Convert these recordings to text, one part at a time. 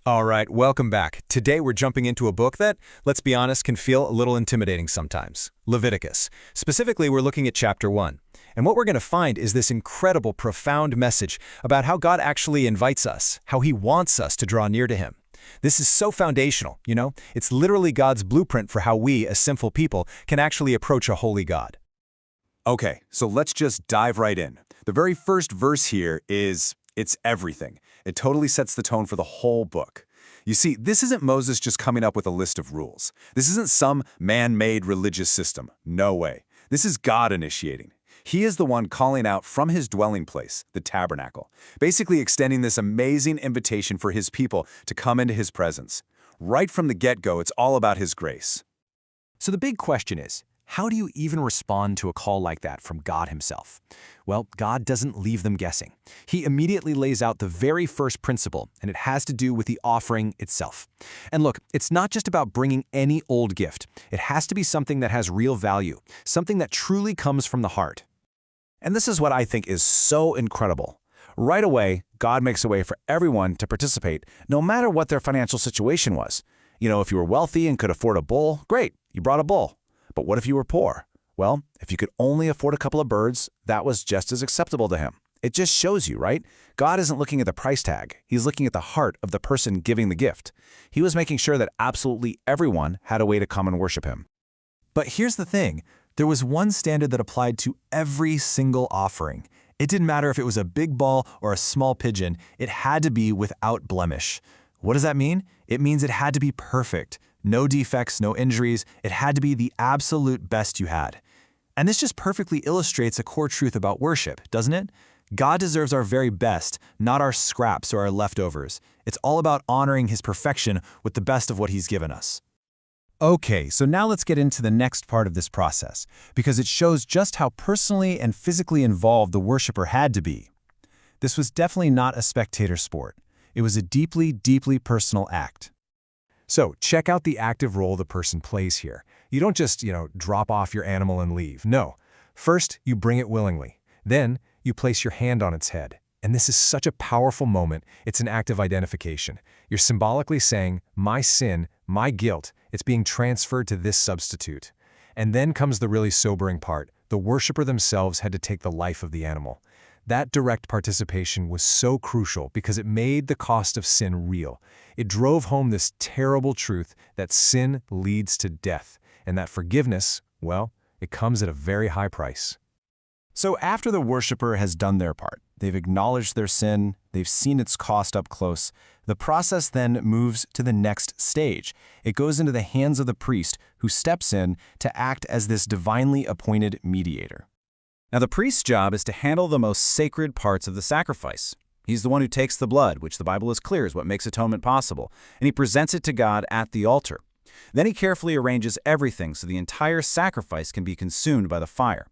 All right, welcome back. Today we're jumping into a book that, let's be honest, can feel a little intimidating sometimes. Leviticus. Specifically, we're looking at chapter 1. And what we're going to find is this incredible, profound message about how God actually invites us, how He wants us to draw near to Him. This is so foundational, you know? It's literally God's blueprint for how we, as sinful people, can actually approach a holy God. Okay, so let's just dive right in. The very first verse here is, it's everything. It totally sets the tone for the whole book. You see, this isn't Moses just coming up with a list of rules. This isn't some man-made religious system. No way. This is God initiating. He is the one calling out from His dwelling place, the tabernacle, basically extending this amazing invitation for His people to come into His presence. Right from the get-go, it's all about His grace. So the big question is, how do you even respond to a call like that from God Himself? Well, God doesn't leave them guessing. He immediately lays out the very first principle, and it has to do with the offering itself. And look, it's not just about bringing any old gift. It has to be something that has real value, something that truly comes from the heart. And this is what I think is so incredible. Right away, God makes a way for everyone to participate, no matter what their financial situation was. You know, if you were wealthy and could afford a bull, great, you brought a bull. But what if you were poor? Well, if you could only afford a couple of birds, that was just as acceptable to Him. It just shows you, right? God isn't looking at the price tag. He's looking at the heart of the person giving the gift. He was making sure that absolutely everyone had a way to come and worship Him. But here's the thing. There was one standard that applied to every single offering. It didn't matter if it was a big ball or a small pigeon. It had to be without blemish. What does that mean? It means it had to be perfect. No defects, no injuries. It had to be the absolute best you had. And this just perfectly illustrates a core truth about worship, doesn't it? God deserves our very best, not our scraps or our leftovers. It's all about honoring His perfection with the best of what He's given us. Okay, so now let's get into the next part of this process, because it shows just how personally and physically involved the worshiper had to be. This was definitely not a spectator sport. It was a deeply, deeply personal act. So check out the active role the person plays here. You don't just, drop off your animal and leave. No. First, you bring it willingly. Then, you place your hand on its head. And this is such a powerful moment. It's an act of identification. You're symbolically saying, my sin, my guilt, it's being transferred to this substitute. And then comes the really sobering part. The worshiper themselves had to take the life of the animal. That direct participation was so crucial because it made the cost of sin real. It drove home this terrible truth that sin leads to death, and that forgiveness, well, it comes at a very high price. So after the worshiper has done their part, they've acknowledged their sin, they've seen its cost up close, the process then moves to the next stage. It goes into the hands of the priest, who steps in to act as this divinely appointed mediator. Now, the priest's job is to handle the most sacred parts of the sacrifice. He's the one who takes the blood, which the Bible is clear is what makes atonement possible, and he presents it to God at the altar. Then he carefully arranges everything so the entire sacrifice can be consumed by the fire.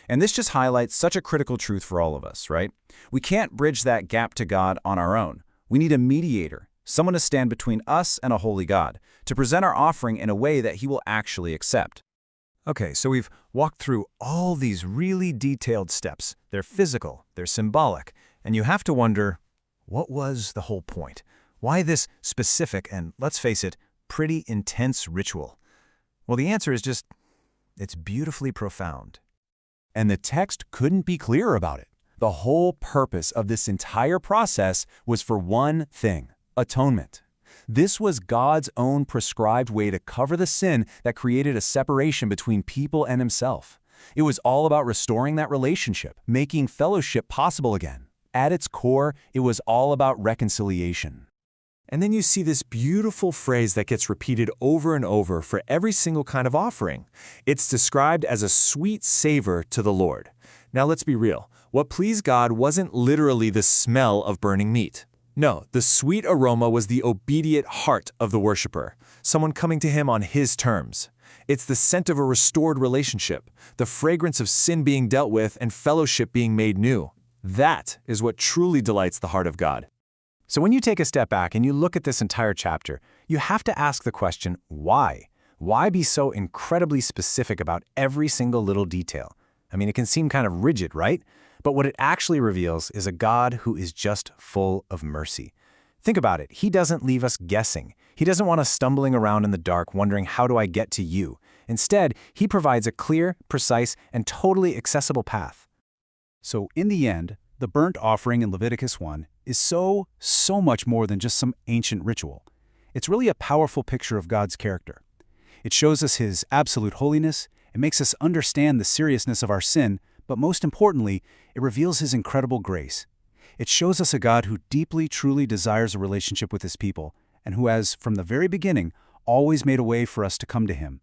And this just highlights such a critical truth for all of us, right? We can't bridge that gap to God on our own. We need a mediator, someone to stand between us and a holy God, to present our offering in a way that He will actually accept. Okay, so we've walked through all these really detailed steps. They're physical, they're symbolic, and you have to wonder, what was the whole point? Why this specific and, let's face it, pretty intense ritual? Well, the answer is just, it's beautifully profound. And the text couldn't be clearer about it. The whole purpose of this entire process was for one thing: atonement. This was God's own prescribed way to cover the sin that created a separation between people and Himself. It was all about restoring that relationship, making fellowship possible again. At its core, it was all about reconciliation. And then you see this beautiful phrase that gets repeated over and over for every single kind of offering. It's described as a sweet savor to the Lord. Now let's be real. What pleased God wasn't literally the smell of burning meat. No, the sweet aroma was the obedient heart of the worshiper, someone coming to Him on His terms. It's the scent of a restored relationship, the fragrance of sin being dealt with and fellowship being made new. That is what truly delights the heart of God. So when you take a step back and you look at this entire chapter, you have to ask the question, why? Why be so incredibly specific about every single little detail? I mean, it can seem kind of rigid, right? But what it actually reveals is a God who is just full of mercy. Think about it. He doesn't leave us guessing. He doesn't want us stumbling around in the dark wondering, how do I get to you? Instead, he provides a clear, precise, and totally accessible path. So in the end, the burnt offering in Leviticus 1 is so much more than just some ancient ritual. It's really a powerful picture of God's character. It shows us His absolute holiness, it makes us understand the seriousness of our sin, but most importantly, it reveals His incredible grace. It shows us a God who deeply, truly desires a relationship with His people, and who has, from the very beginning, always made a way for us to come to Him.